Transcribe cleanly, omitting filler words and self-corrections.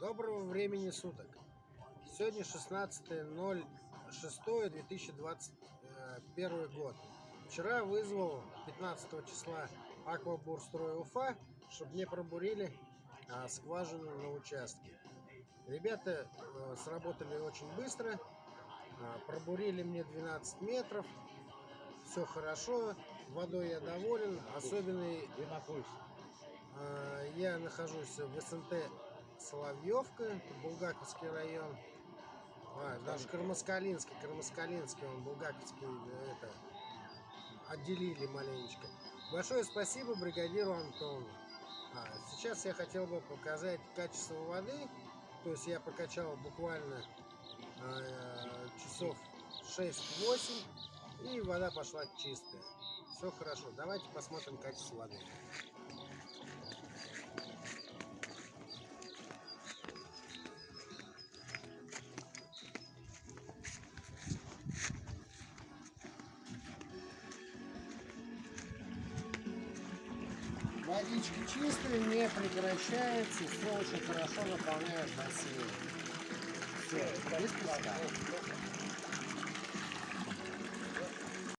Доброго времени суток. Сегодня 16.06.2021 год. Вчера вызвал 15 числа Аквабурстрой Уфа, чтобы мне пробурили скважину на участке. Ребята сработали очень быстро, пробурили мне 12 метров. Все хорошо, водой я доволен. Особенно я нахожусь в СНТ Соловьевка, Булгаковский район. Даже Кармаскалинский, он Булгаковский, это отделили маленечко. Большое спасибо бригадиру Антону. Сейчас я хотел бы показать качество воды. То есть я прокачал буквально часов 6-8, и вода пошла чистая. Все хорошо. Давайте посмотрим качество воды. Водичка чистая, не прекращается, все очень хорошо наполняет бассейн. Все, без песка.